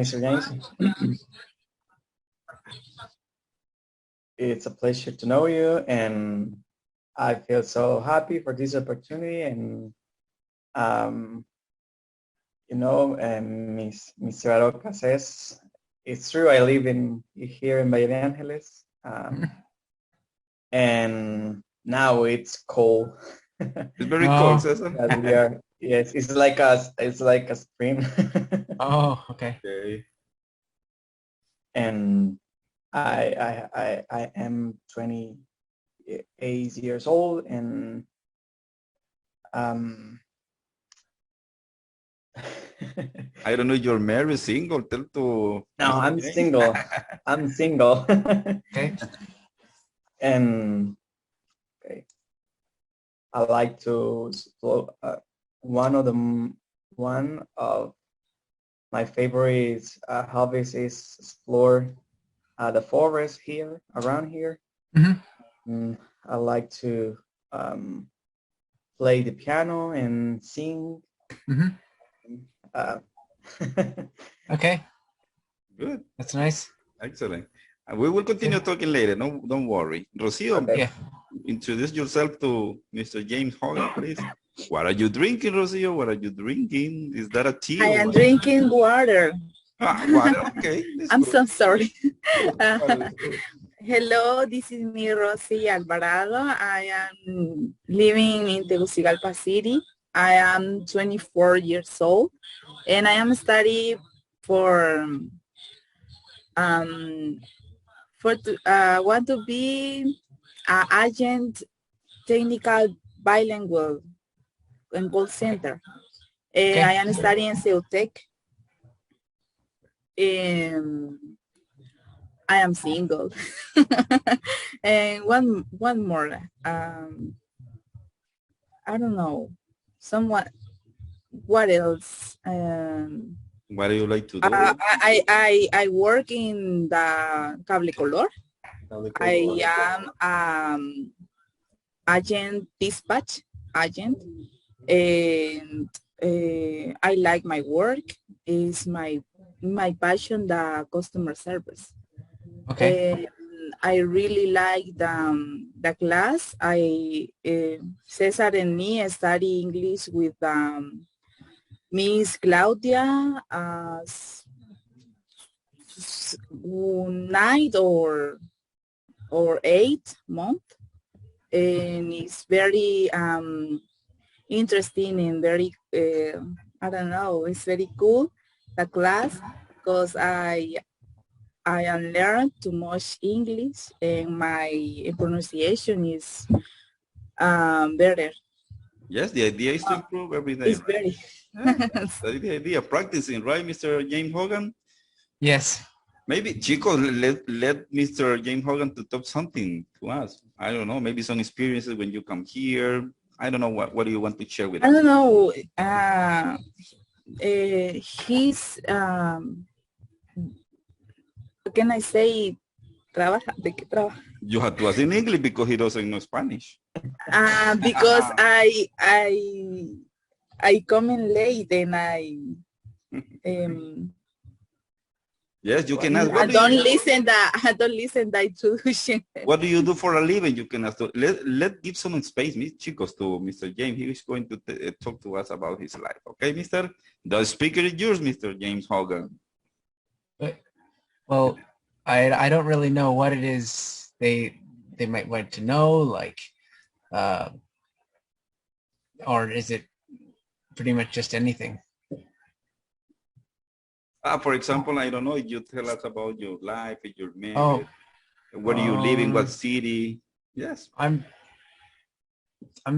Mr. James. It's a pleasure to know you, and I feel so happy for this opportunity. And um, Mr. Aroca says it's true. I live here in Valle de Angeles, and now it's cold. It's very cold, Cesar. We are. Yes, it's like a spring. Oh, okay. Okay. And I am 28 years old, and I don't know, you're married, single, tell to... No, I'm single. I'm single. Okay. And okay, I like to explore, one of my favorite hobbies is explore the forest here, around here. Mm-hmm. I like to play the piano and sing. Mm-hmm. Okay. Good. That's nice. Excellent. We will continue talking later. No, don't worry. Rocio, Okay. introduce yourself to Mr. James Hogan, please. What are you drinking, Rocio? What are you drinking? Is that a tea? I am drinking water. Water. Okay. I'm good. so sorry. Good. Hello, this is me, Rosy Alvarado. I am living in Tegucigalpa City. I am 24 years old, and I am studying want to be an agent technical bilingual in call center. Okay. I am studying Ceutec. I am single. And one more. I don't know. What else? What do you like to do? I work in the Cable Color. I am agent dispatch agent, and I like my work. Is my passion, the customer service. Okay. I really like the class. Cesar and me study English with Miss Claudia 9 or 8 month, and it's very interesting and very I don't know, it's very cool, the class, because I learned too much English, and my pronunciation is better. Yes, the idea is to improve every day. It's Right? very. That's the idea, practicing, right, Mr. James Hogan? Yes. Maybe, chicos, let Mr. James Hogan to talk something to us. I don't know, maybe some experiences when you come here. I don't know, what do you want to share with us? I don't know. He's, what can I say? ¿De qué trabaja? You have to ask in English because he doesn't know Spanish. Because I come in late, and I yes, you can ask. I don't listen the introduction. What do you do for a living? You can ask. Let give some space, chicos, to Mr. James. He is going to talk to us about his life. Okay, Mr. The speaker is yours, Mr. James Hogan. Well, I don't really know what it is they might want to know, like, or is it pretty much just anything? For example, I don't know, you tell us about your life, if you're married, where do you live, in what city? Yes. I'm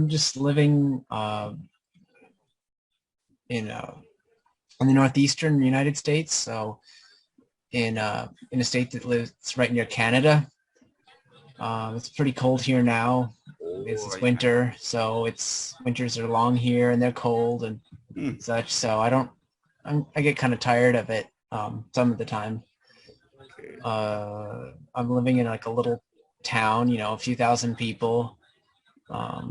just living in the northeastern United States, so in a state that lives right near Canada. It's pretty cold here now. It's winter, so winters are long here, and they're cold and such. So I get kind of tired of it some of the time. I'm living in like a little town, a few thousand people. I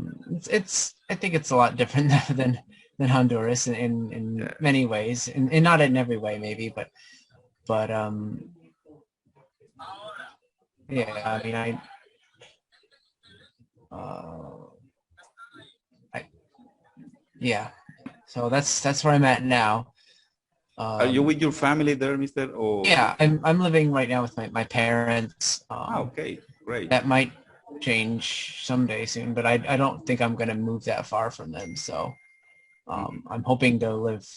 think it's a lot different than Honduras in many ways, and not in every way maybe, but But yeah, I mean, yeah. So that's where I'm at now. Are you with your family there, Mister? Or Yeah, I'm living right now with my parents. okay, great. That might change someday soon, but I don't think I'm gonna move that far from them. So I'm hoping to live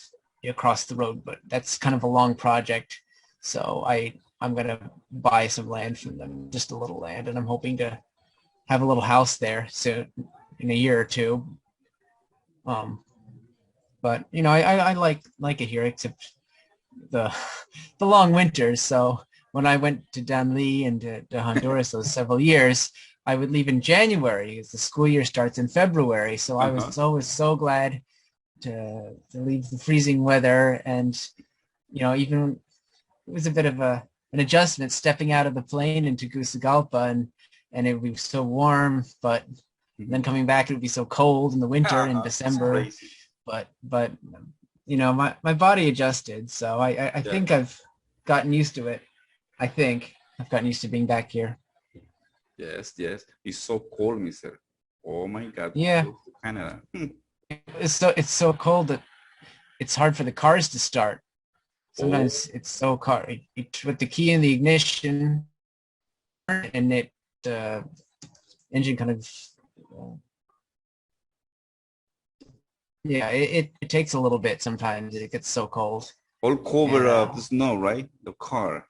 across the road, but that's kind of a long project. So I'm gonna buy some land from them, just a little land, and I'm hoping to have a little house there soon, in a year or two. But you know, I like it here, except the the long winters. So when I went to Danli and to Honduras those several years, I would leave in January because the school year starts in February. So I was always so glad to leave the freezing weather, and you know, even it was a bit of an adjustment stepping out of the plane into Tegucigalpa, and it would be so warm, but then coming back it would be so cold in the winter in December. But you know, my body adjusted, so I think I've gotten used to it. I think I've gotten used to being back here. Yes, yes. It's so cold, Mister. Oh my God. Yeah. Canada. It's so cold that it's hard for the cars to start. Sometimes it's so cold. You put the key in the ignition, and the engine kind of. Yeah, it takes a little bit sometimes. It gets so cold. All covered up the snow, right? The car.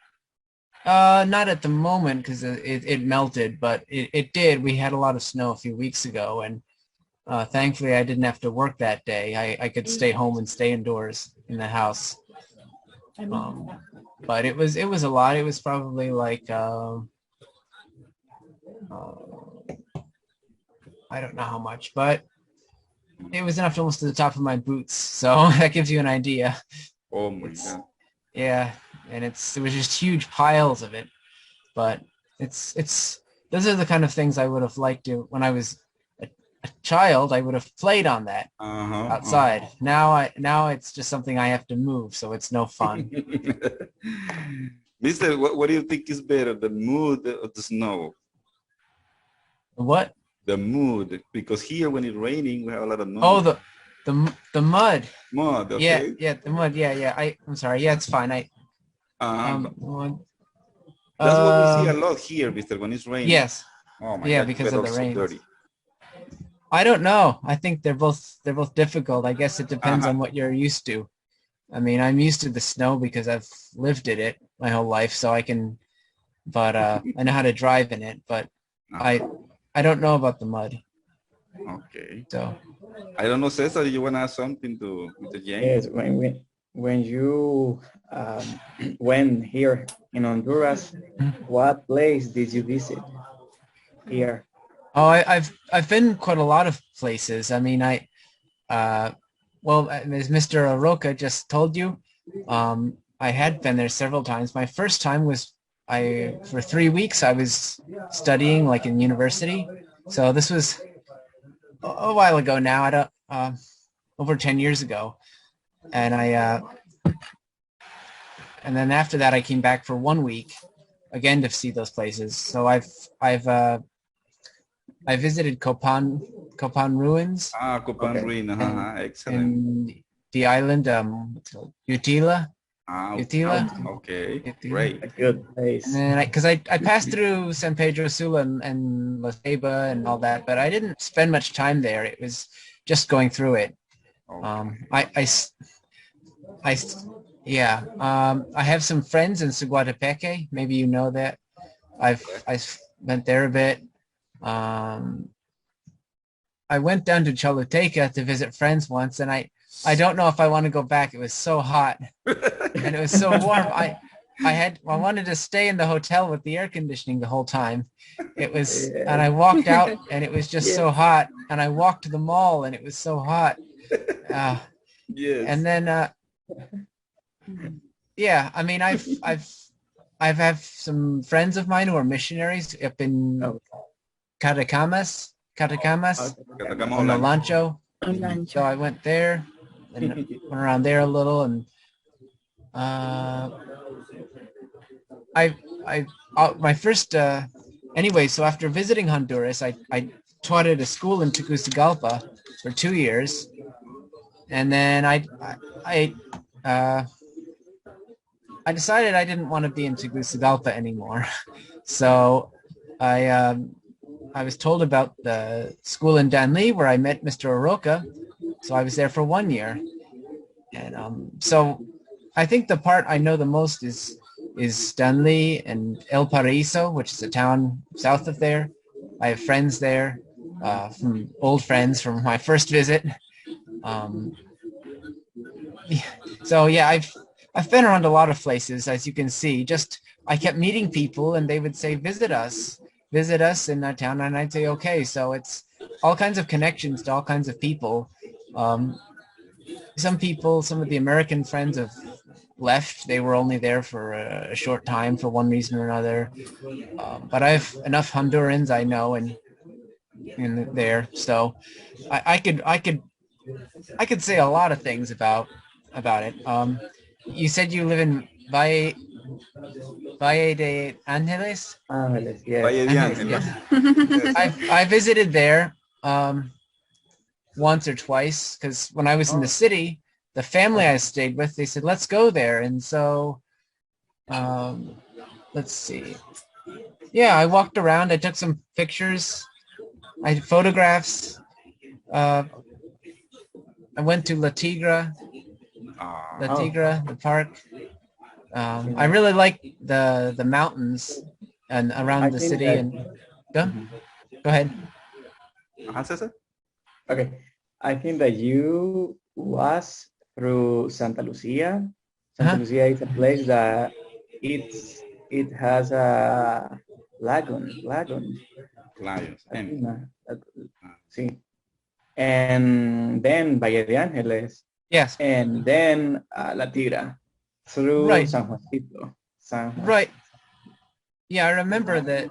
Not at the moment because it melted, but it did. We had a lot of snow a few weeks ago, and thankfully I didn't have to work that day. I could stay home and stay indoors in the house. But it was a lot. It was probably like I don't know how much, but it was enough to almost to the top of my boots. So that gives you an idea. Oh my God. Yeah, and there was just huge piles of it. But it's those are the kind of things I would have liked to when I was a child. I would have played on that outside. Now it's just something I have to move, so it's no fun. Mister, what do you think is better, the mood or the snow? What? The mood, because here when it's raining, we have a lot of noise. Oh, the mud. Mud, okay. Yeah, the mud. Yeah. I'm sorry. Yeah, it's fine. That's what we see a lot here, Mister, when it's raining. Yes. Oh my yeah, God, because of the rain. Dirty. I don't know. I think they're both difficult. I guess it depends on what you're used to. I mean, I'm used to the snow because I've lived in it my whole life, so I can. But I know how to drive in it. But I don't know about the mud. Okay. So I don't know, Cesar. Do you want to ask something to Mr. James? Yes, when you went here in Honduras, what place did you visit here? Oh, I've been quite a lot of places. I mean, well, as Mr. Roca just told you, I had been there several times. My first time was for 3 weeks I was studying like in university. So this was a while ago now. I don't over 10 years ago, and and then after that I came back for 1 week again to see those places. So I visited Copan ruins. Copan ruin. Excellent. And the island Utila. Utila. Okay, great. A good place. And then because I passed through San Pedro Sula and La Ceiba and all that, but I didn't spend much time there. It was just going through it. Okay. I have some friends in Siguatepeque. Maybe you know that. I went there a bit. I went down to Choluteca to visit friends once, and I don't know if I want to go back. It was so hot and it was so warm. I wanted to stay in the hotel with the air conditioning the whole time. It was, and I walked out and it was just so hot. And I walked to the mall and it was so hot. Yes. And then, yeah, I mean, I've have some friends of mine who are missionaries up in Catacamas, on the Lancho. So I went there and went around there a little, and My first anyway. So after visiting Honduras, I taught at a school in Tegucigalpa for 2 years, and then I decided I didn't want to be in Tegucigalpa anymore. So I was told about the school in Danlí where I met Mr. Oroca. So I was there for 1 year. And so I think the part I know the most is Danlí and El Paraíso, which is a town south of there. I have friends there, from old friends from my first visit. So yeah, I've been around a lot of places, as you can see. Just I kept meeting people, and they would say, visit us in our town, and I'd say, okay. So it's all kinds of connections to all kinds of people. Some of the American friends have left. They were only there for a short time for one reason or another. But I have enough Hondurans I know in there, so I could say a lot of things about it. You said you live in Valle de Angeles? Ángeles, yes. Valle de Angeles, Ángeles. yes. I visited there once or twice, because when I was in the city, the family I stayed with, they said, let's go there. And so, let's see. Yeah, I walked around. I took some pictures. I had photographs. I went to La Tigra, the park. I really like the mountains and around the city. And go ahead. César? Okay, I think that you was through Santa Lucia. Santa Lucia is a place that it has a lagoon. Lions. Sí. And then Valle de Ángeles. Yes. And then La Tigra through Right. San Juancito. Right. Yeah, I remember that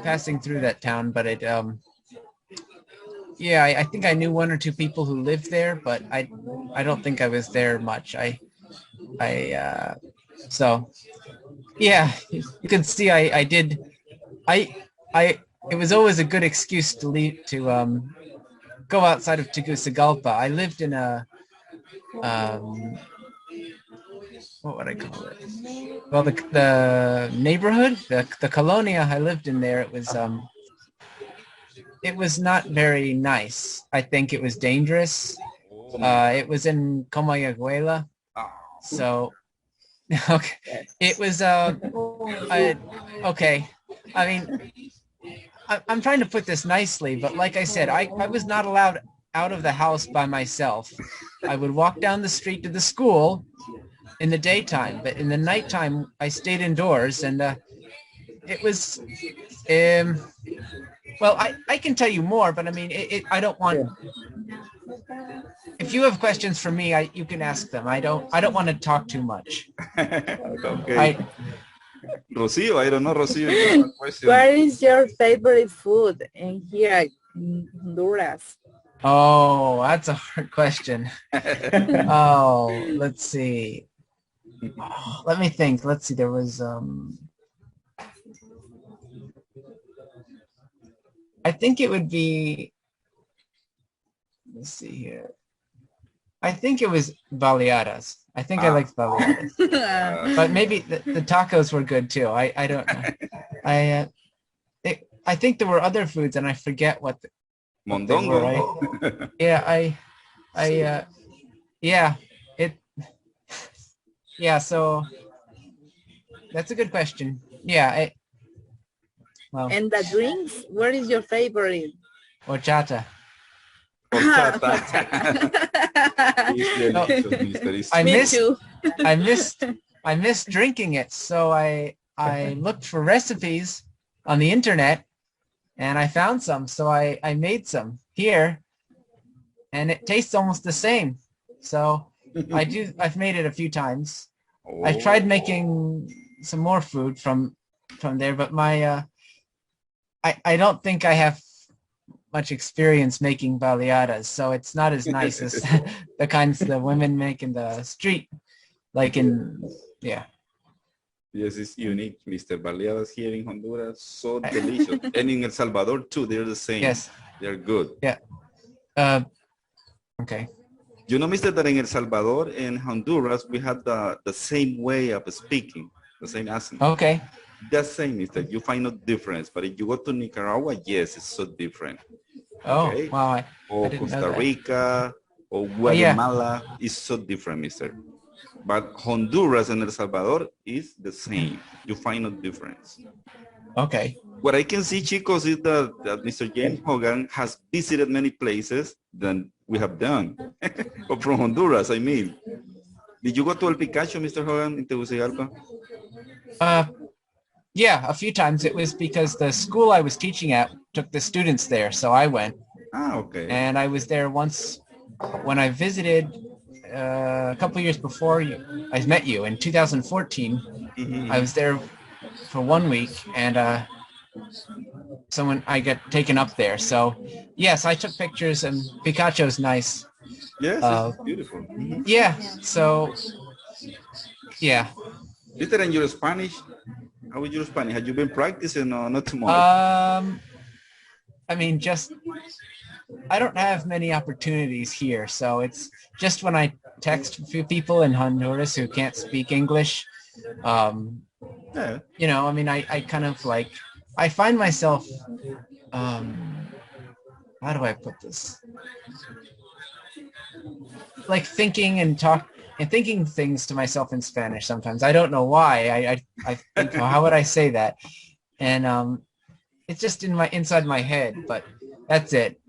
passing through that town, but it yeah, I think I knew one or two people who lived there, but I don't think I was there much. So yeah, you can see it was always a good excuse to leave to go outside of Tegucigalpa. I lived in a what would I call it? Well, the neighborhood, the colonia I lived in there, it was not very nice. I think it was dangerous. It was in Comayagüela. So, okay. It was, okay. I mean, I'm trying to put this nicely, but like I said, I was not allowed out of the house by myself. I would walk down the street to the school in the daytime, but in the nighttime, I stayed indoors, and it was, well, I can tell you more, but I mean, I don't want. If you have questions for me, you can ask them. I don't want to talk too much. Okay. Rocio, I don't know, Rocio, you have a question. What is your favorite food in here in Honduras? Oh, that's a hard question. Oh, let's see. Oh, let me think. Let's see. There was I think it would be, let's see here. I think it was baleadas. I think I liked baleadas. But maybe the tacos were good too. I don't know. I think there were other foods, and I forget what Mondongo. were, right? Yeah, yeah, so that's a good question. Yeah. Well, And the drinks, what is your favorite? horchata. I missed drinking it, so I looked for recipes on the internet, and I found some, so I made some here, and it tastes almost the same. So I've made it a few times. I've tried making some more food from there, but my I don't think I have much experience making baleadas, so it's not as nice as the kinds the women make in the street like in, yeah. Yes, it's unique, Mr. Baleadas here in Honduras, so delicious. And in El Salvador too, they're the same. Yes. They're good. Yeah. Okay. You know, Mr. that in El Salvador and Honduras, we have the same way of speaking, the same accent. Okay. The same, Mister. You find no difference. But if you go to Nicaragua, yes, it's so different. Oh, Okay? wow. I Or didn't know Costa that. Rica, or yeah. Guatemala, is so different, Mister. But Honduras and El Salvador is the same. You find no difference. Okay. What I can see, chicos, is that Mr. James Hogan has visited many places than we have done. Or from Honduras, I mean. Did you go to El Picacho, Mr. Hogan, in Tegucigalpa? Yeah, a few times. It was because the school I was teaching at took the students there, so I went. Ah, okay. And I was there once when I visited a couple years before I met you in 2014. Mm-hmm. I was there for 1 week, and I got taken up there. So yes, I took pictures, and Picacho's nice. Yes, it's beautiful. Mm-hmm. Yeah, so yeah. Mister, and your Spanish? How is your Spanish? Have you been practicing or not too much? I mean, I don't have many opportunities here, so it's just when I text a few people in Honduras who can't speak English. Yeah. You know, I mean, I kind of like, I find myself, how do I put this? Like thinking things to myself in Spanish sometimes. I don't know why. I think, well, how would I say that? And it's just inside my head, but that's it.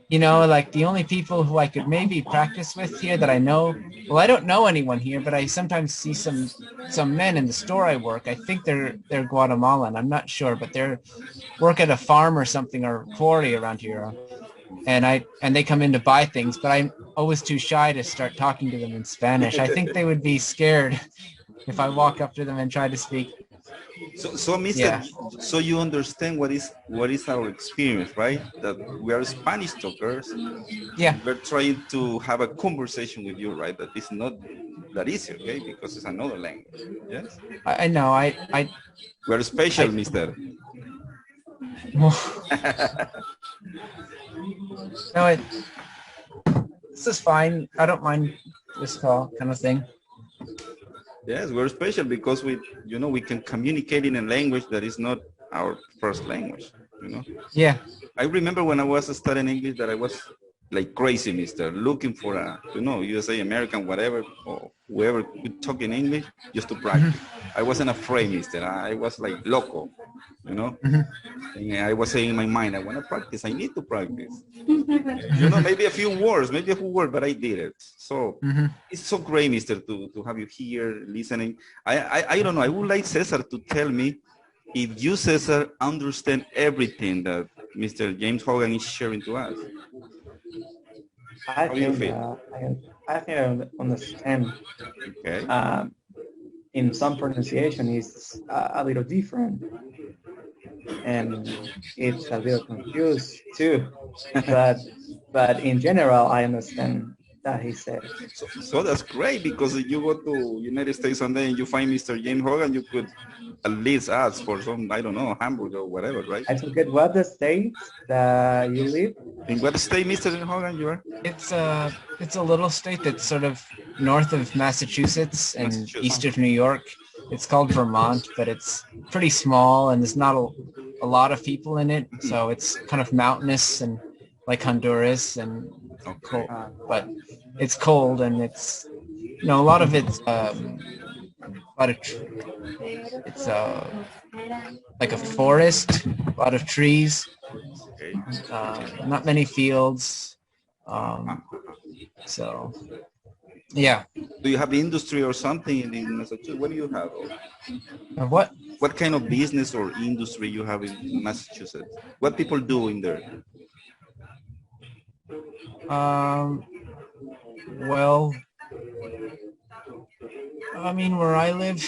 You know, like the only people who I could maybe practice with here that I know, well, I don't know anyone here, but I sometimes see some men in the store I work. I think they're Guatemalan. I'm not sure, but they're work at a farm or something, or quarry around here. And they come in to buy things, but I'm always too shy to start talking to them in Spanish. I think they would be scared if I walk up to them and try to speak. So Mister, yeah. So you understand what is our experience, right? That we are Spanish talkers. Yeah. We're trying to have a conversation with you, right? That is not that easy, okay? Because it's another language. Yes. I know. We're special, Mister. No, this is fine. I don't mind this call, kind of thing. Yes, we're special because we can communicate in a language that is not our first language, you know? Yeah. I remember when I was studying English that I was like crazy, Mister, looking for USA, American, whatever, or whoever could talk in English just to practice. I wasn't afraid, Mister. I was like loco, you know? And I was saying in my mind, I want to practice. I need to practice. Maybe a few words, but I did it. So it's so great, Mister, to have you here listening. I don't know. I would like Cesar to tell me if you, Cesar, understand everything that Mr. James Hogan is sharing to us. I think I understand. Okay. In some pronunciation, it's a little different, and it's a little confused too. But in general, I understand that he said. So that's great, because if you go to United States someday and you find Mr. James Hogan, you could at least ask for some, I don't know, hamburger or whatever, right? I forget what the state that you live. In what state, Mr. Hogan, you are? It's a little state that's sort of north of Massachusetts and east of New York. It's called Vermont, but it's pretty small and there's not a lot of people in it. So it's kind of mountainous and like Honduras and cold, but it's cold and it's, a lot of it's it's like a forest, a lot of trees, not many fields. So, yeah. Do you have industry or something in Massachusetts? What do you have? What? What kind of business or industry you have in Massachusetts? What people do in there? Well, I mean, where I live,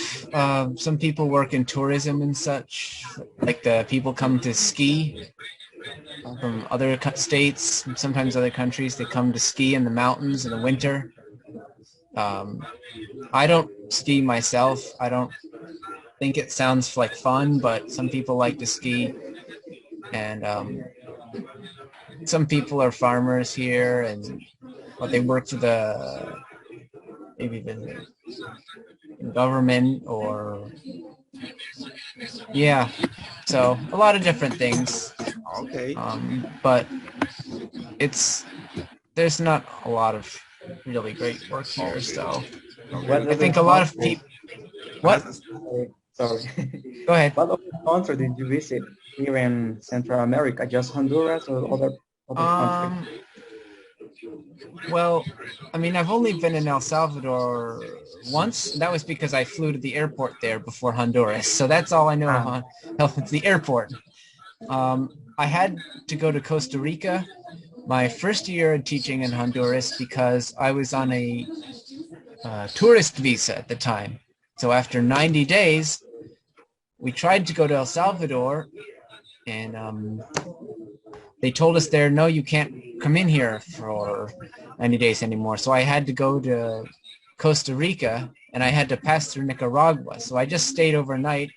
some people work in tourism and such. Like the people come to ski from other states, sometimes other countries. They come to ski in the mountains in the winter. I don't ski myself. I don't think it sounds like fun, but some people like to ski, and some people are farmers here, and they work for maybe the government, or yeah. So a lot of different things. Okay. But there's not a lot of really great work here. Okay. So What I think a other lot of country? people. What? Sorry. Go ahead. What other country did you visit here in Central America? Just Honduras or other countries? Well, I mean, I've only been in El Salvador once. That was because I flew to the airport there before Honduras. So that's all I know of it's the airport. I had to go to Costa Rica my first year of teaching in Honduras because I was on a tourist visa at the time. So after 90 days, we tried to go to El Salvador, and they told us there, no, you can't come in here for 90 days anymore. So I had to go to Costa Rica, and I had to pass through Nicaragua. So I just stayed overnight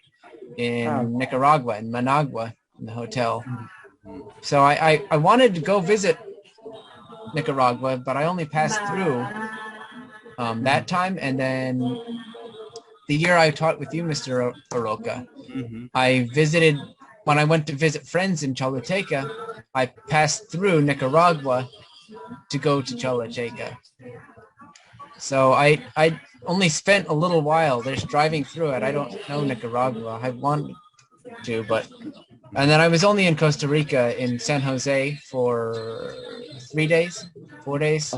in Nicaragua, in Managua, in the hotel. So I wanted to go visit Nicaragua, but I only passed through that time. And then the year I taught with you, Mr. Aroca, I visited, when I went to visit friends in Choluteca, I passed through Nicaragua to go to Choluteca. So I only spent a little while just driving through it. I don't know Nicaragua. I wanted to, and then I was only in Costa Rica in San Jose for 3 days, 4 days.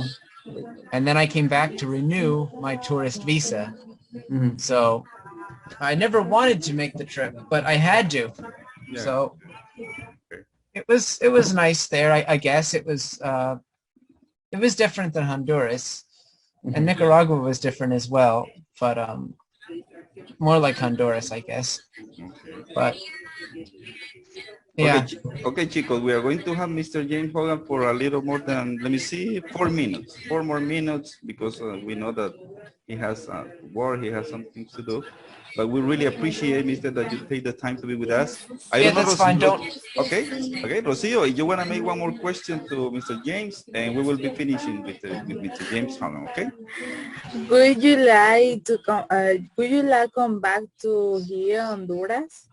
And then I came back to renew my tourist visa. So I never wanted to make the trip, but I had to. Yeah. So it was nice there. I guess it was different than Honduras, and Nicaragua was different as well, but more like Honduras, I guess. But yeah. Okay, chicos, we are going to have Mr. James Hogan for a little more than, let me see, 4 minutes. 4 more minutes, because we know that he has work, he has some things to do. But we really appreciate, Mr., that you take the time to be with us. I don't know, that's fine. Don't. Okay, Rocio, you want to make one more question to Mr. James, and we will be finishing with Mr. James Hogan, okay? Would you like to come? Would you like come back to here, Honduras?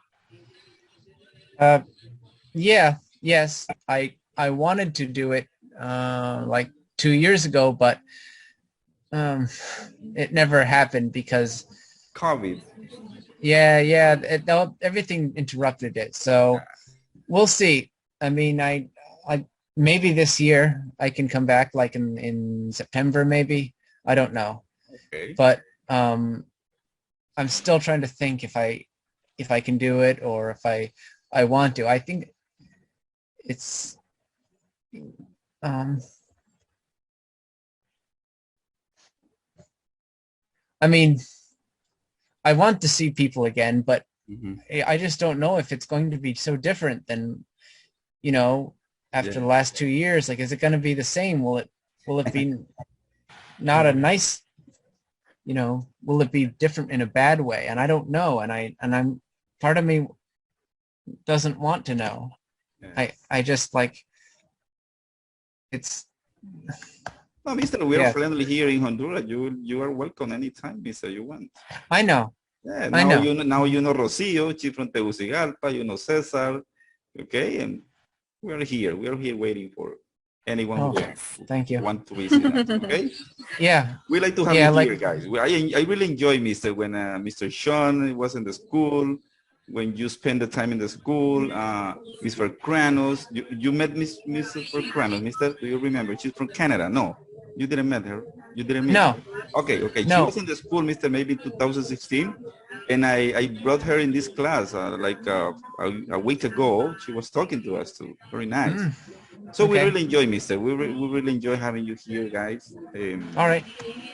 Yes. I wanted to do it like 2 years ago, but it never happened because COVID. Yeah. Everything interrupted it. So we'll see. I mean, I maybe this year I can come back, like in September, maybe. I don't know. Okay. But I'm still trying to think if I can do it, or if I want to. I think it's I mean, I want to see people again, but I just don't know if it's going to be so different than, after the last 2 years. Like, is it going to be the same? Will it be not a nice, will it be different in a bad way? And I don't know. And I'm part of me doesn't want to know. I just like, it's. No, Mister, we are friendly here in Honduras. You are welcome anytime, Mister. You want. I know. Yeah, now you know Rocio, she's from Tegucigalpa, you know Cesar, okay, and we are here waiting for anyone who want to visit us, okay? Yeah. We like to have you here, guys. I really enjoy, Mister, when Mr. Sean was in the school, when you spend the time in the school, Mr. Kranos, you met Mrs. Kranos, Mister, do you remember? She's from Canada. No, you didn't meet her. You didn't meet her. Okay. No. She was in the school, Mister, maybe 2016, and I brought her in this class like a week ago. She was talking to us too. Very nice. So we really enjoy, Mister. We really enjoy having you here, guys. All right.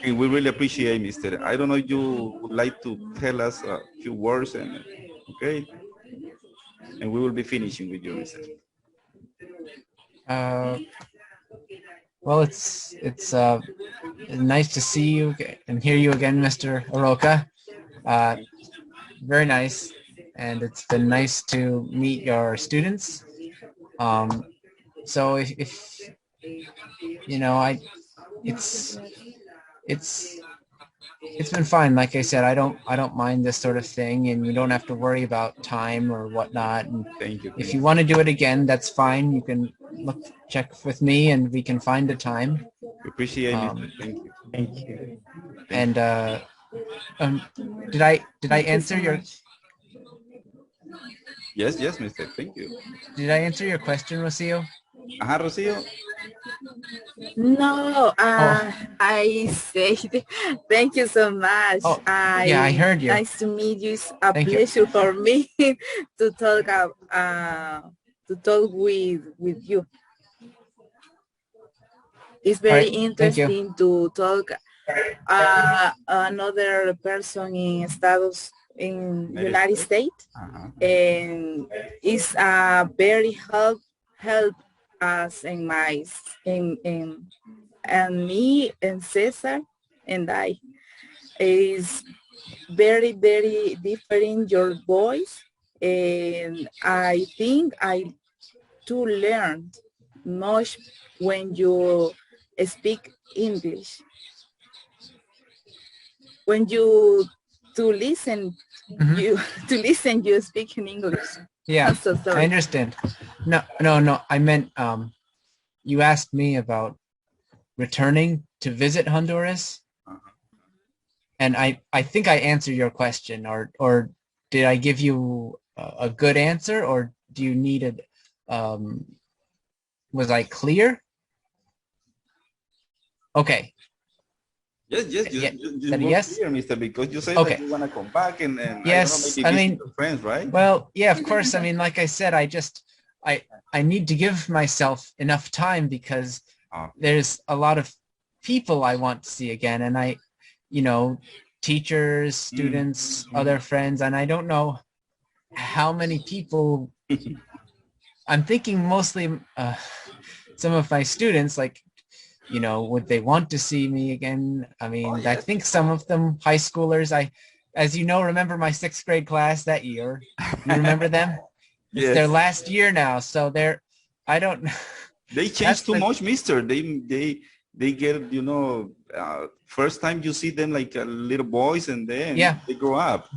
And we really appreciate, Mister. I don't know if you would like to tell us a few words, and okay, and we will be finishing with you, Mister. Well, it's Nice to see you and hear you again, Mr. Aroka. Very nice, and it's been nice to meet your students. So if you know, it's it's it's been fine. Like I said, I don't mind this sort of thing, and you don't have to worry about time or whatnot. And Thank you. if you want to do it again, that's fine. You can check with me, and we can find a time. Appreciate it. Thank you. Thank you. And did I Thank you answer so your much. Yes, yes, mister. Thank you. did I answer your question, Rocio? Ajá, Rocío. No, Oh, I said thank you so much. oh, yeah, I heard you. Nice to meet you. It's a Thank you. pleasure for me to talk with you. It's All very right, thank you. interesting to talk another person in Estados in United States, Ajá. and it's very help us in my in and me and Cesar and I is very different your voice, and I think I to learn much when you speak English. When you to listen Mhm. you to listen you speak in English. Yeah, I'm so I sorry. understand. No. I meant you asked me about returning to visit Honduras, and I think I answered your question, or did I give you a good answer, or do you need it? Was I clear? Okay. Yes, yes, Yeah. you That a were yes? clear, mister, because you said that Okay. you want to come back and I don't know, Yes. maybe I visit mean, your friends, right? well, yeah, of course. I mean, like I said, I need to give myself enough time because there's a lot of people I want to see again, and teachers, students, other friends, and I don't know how many people. I'm thinking mostly some of my students, like, would they want to see me again? I mean, I think some of them, high schoolers, as you know, remember my 6th grade class that year. You remember them? It's their Yes. last year now, so I don't. They change too much, mister. They get, first time you see them like little boys and then Yeah. they grow up.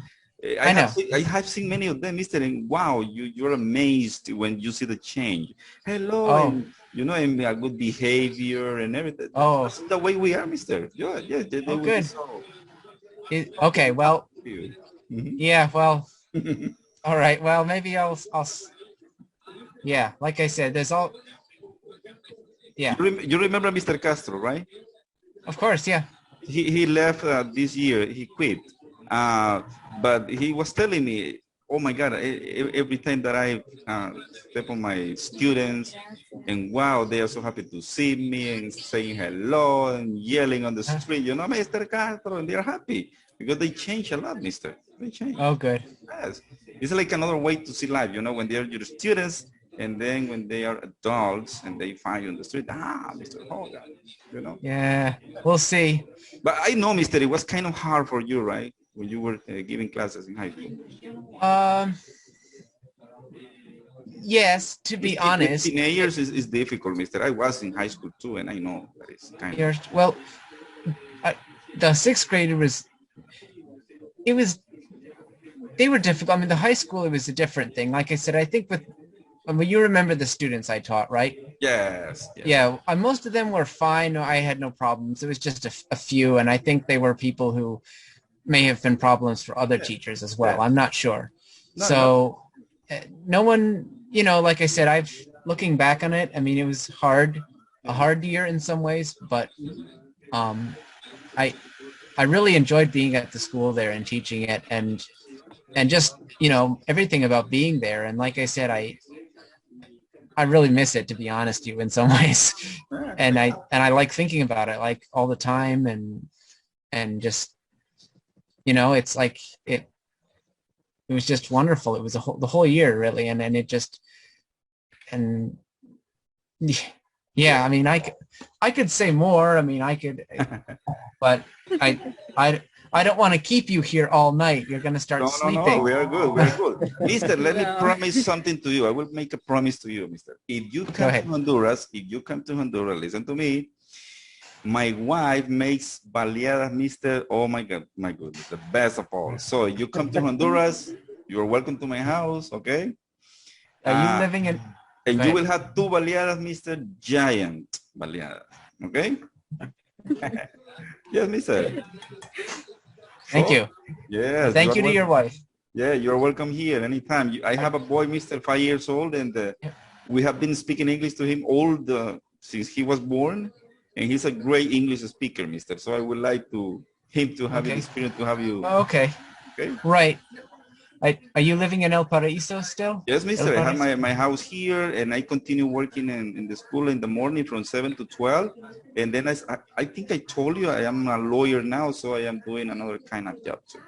I know. I have seen many of them, mister, and wow, you're amazed when you see the change. Hello, Oh. and and a good behavior and everything. Oh. That's the way we are, mister. Yeah, they Oh, will be good. so. Okay, well, Mhm. yeah, well, all right. Well, maybe yeah, like I said, there's all, yeah, You remember Mr. Castro, right? of course, yeah. He left this year. He quit. But he was telling me, oh my God, every time that I step on my students, and wow, they are so happy to see me and saying hello and yelling on the street, Mr. Castro, and they're happy because they change a lot, mister. They change. Oh, good. Yes. It's like another way to see life, when they're your students, and then when they are adults and they find you on the street, Mr. Hogan, Yeah, we'll see. But I know, mister, it was kind of hard for you, right? When you were giving classes in high school. Yes, to be With honest. teenagers is difficult, mister. I was in high school too, and I know that it's kind of. Well, the 6th grade they were difficult. I mean, the high school, it was a different thing. Like I said, I think you remember the students I taught, right? Yes. Yeah, most of them were fine. I had no problems. It was just a few, and I think they were people who may have been problems for other teachers as well. I'm not sure. So no one, like I said, looking back on it, I mean, it was a hard year in some ways, but I really enjoyed being at the school there and teaching it, and just, everything about being there. And like I said, I really miss it, to be honest with you, in some ways. And I like thinking about it like all the time, and just, it's like it was just wonderful. It was the whole year, really. And it just, and Yeah, I mean, I could say more. I mean, I could, but I, I don't want to keep you here all night. You're going to start No, sleeping. we are good. We are good. Mister, let me No. promise something to you. I will make a promise to you, mister. If you Go come to ahead. Honduras, listen to me. My wife makes baleadas, mister. Oh my God, my goodness, the best of all. So you come to Honduras, you're welcome to my house, okay? Are you living in? And Go you ahead. will have 2 baleadas, mister, giant baleadas, okay? Yes, mister. Thank So, you. yes. Thank you to your wife. Yeah, you're welcome here anytime. I have a boy, Mr. 5 years old, and we have been speaking English to him since he was born, and he's a great English speaker, Mister. So I would like him to have the experience to have you. Okay. Okay. Right. Are you living in El Paraíso still? Yes, Mister. I have Paraíso? my house here, and I continue working in the school in the morning from 7 to 12, and then I think I told you I am a lawyer now, so I am doing another kind of job too.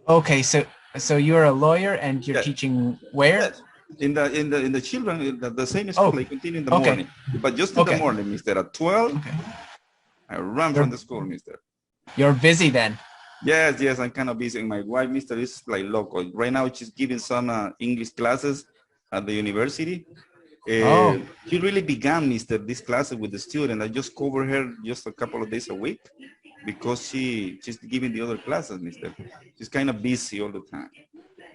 Okay, so you're a lawyer and you're teaching where? Yes. In the children, the same school. I continue in the morning, but just in the morning, Mister. At 12, I run from the school, Mister. You're busy then. Yes, I'm kind of busy. My wife, Mister, is like local. Right now, she's giving some English classes at the university. She really began, Mister, this classes with the student. I just cover her just a couple of days a week because she's giving the other classes, Mister. She's kind of busy all the time.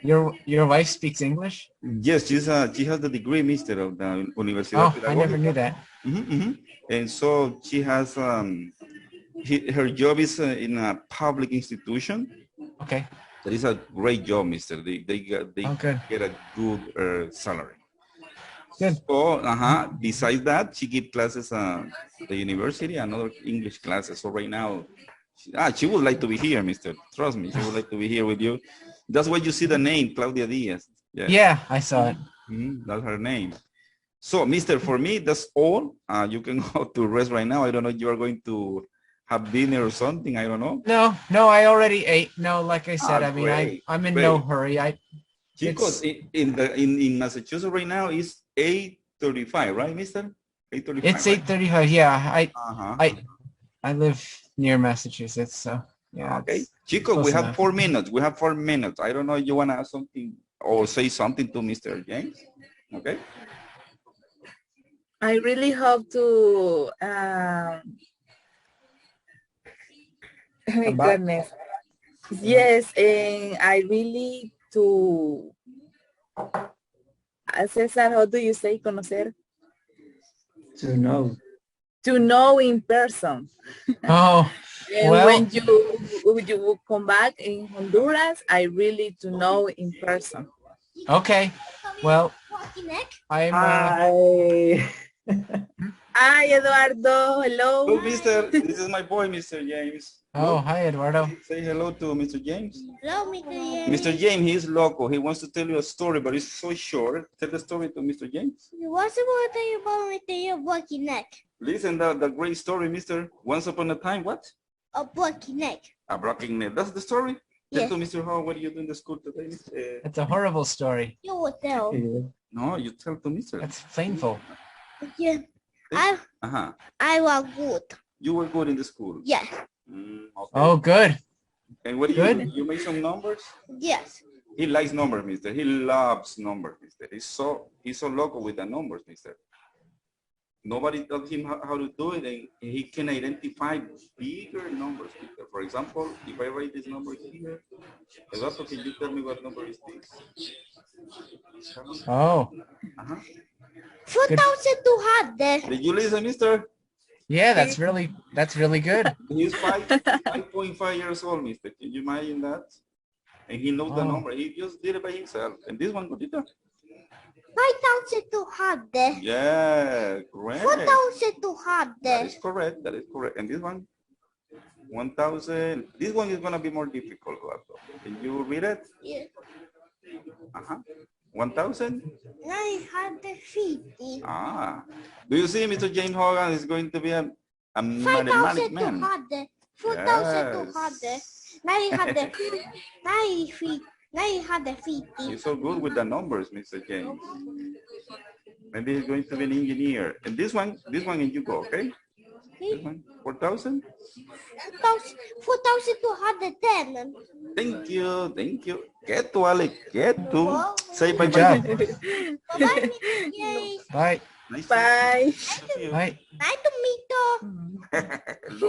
Your wife speaks English? Yes, she has the degree, Mister, of the Universidad Pedagógica. I never knew that. And so she has her job is in a public institution. Okay. That is a great job, Mister. They get a good salary. Good. So, besides that, she gives classes at the university and other English classes. So right now, she would like to be here, Mister. Trust me, she would like to be here with you. That's why you see the name, Claudia Diaz. Yeah, I saw it. That's her name. So, Mister, for me, that's all. You can go to rest right now. I don't know if you are going to have dinner or something. I don't know. No, I already ate. No, like I said, I mean, I'm in no hurry. Chicos, in Massachusetts right now is 8:35, right, Mister? 8:35. It's 8:35. Yeah, I live near Massachusetts, so yeah. Okay, Chicos, we have 4 minutes. We have 4 minutes. I don't know if you want to ask something or say something to Mr. James. Okay. I really hope to. My goodness. Yes, and I really to. Cesar, how do you say conocer? To know. To know in person. Oh, and well, when you come back in Honduras, I really to know in person. Okay. Well, I'm. Hi, Eduardo. Hello. Hello, Mister. This is my boy, Mr. James. Oh, hi, Eduardo. Say hello to Mr. James. Hello, Mr. James. Mr. James, he is local. He wants to tell you a story, but it's so short. Tell the story to Mr. James. What's about you about Mr. Your broken neck? Listen, the great story, Mister. Once upon a time, what? A broken neck. A broken neck. That's the story? Yes. Tell to Mr. Howard, what do you do in the school today? It's a horrible story. You will tell. No, you tell to Mr. That's painful. Yeah. I was good. You were good in the school? Yes. Okay. Oh, good. And what do you do? You make some numbers? Yes. He likes numbers, Mister. He loves numbers, Mister. He's so local with the numbers, Mister. Nobody taught him how to do it, and he can identify bigger numbers, Mister. For example, if I write this number here, Eduardo, can you tell me what number is this? Oh. 4,200. Did you listen, Mister? Yeah, that's really good. He's 5.5 years old, Mister. Can you imagine that? And he knows the number. He just did it by himself. And this one, Gordita? 5,200. Yeah, correct. 4,200. That is correct. That is correct. And this one? 1,000. This one is going to be more difficult, Eduardo. Can you read it? Yeah. 1,000? 950. Do you see Mr. James Hogan is going to be a mathematic man? 5,200. 4,200. 950. 950. You're so good with the numbers, Mr. James. Maybe he's going to be an engineer. And this one, and you go, okay? This one, 4,000. 4,210. Thank you. Get to Alex. Get to. Say bye Good job. bye. Bye-bye, Mr. Jay. Bye. Nice Bye. to see you. Bye. Bye, Tomito. Hello.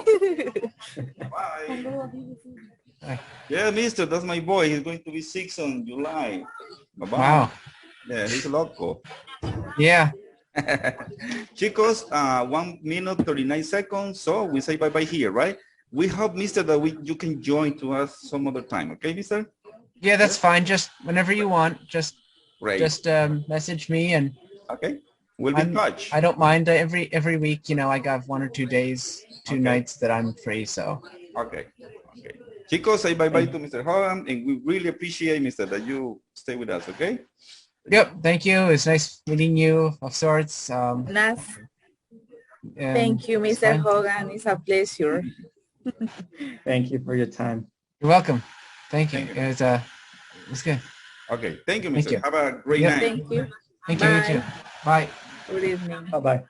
Bye. Yeah, mister, that's my boy. He's going to be 6 on July. Bye-bye. Wow. Yeah, he's loco. Yeah. Chicos, 1 minute, 39 seconds. So we say bye-bye here, right? We hope, mister, that you can join to us some other time. Okay, mister? Yeah, that's fine. Just whenever you want, just Great. message me and Okay. We'll be in touch. I don't mind every week, you know, I got 1 or 2 days, 2 nights that I'm free, so. Okay. Chicos, say bye-bye to Mr. Hogan, and we really appreciate, mister, that you stay with us, okay? Yep, thank you. It's nice meeting you of sorts. Nice. Thank you, Mr. Hogan. It's a pleasure. Thank you for your time. You're welcome. Thank you. It was good. Okay. Thank you, mister. You. Have a great Yep. night. Thank you. Thank you, you too. Bye. Good evening. Bye-bye.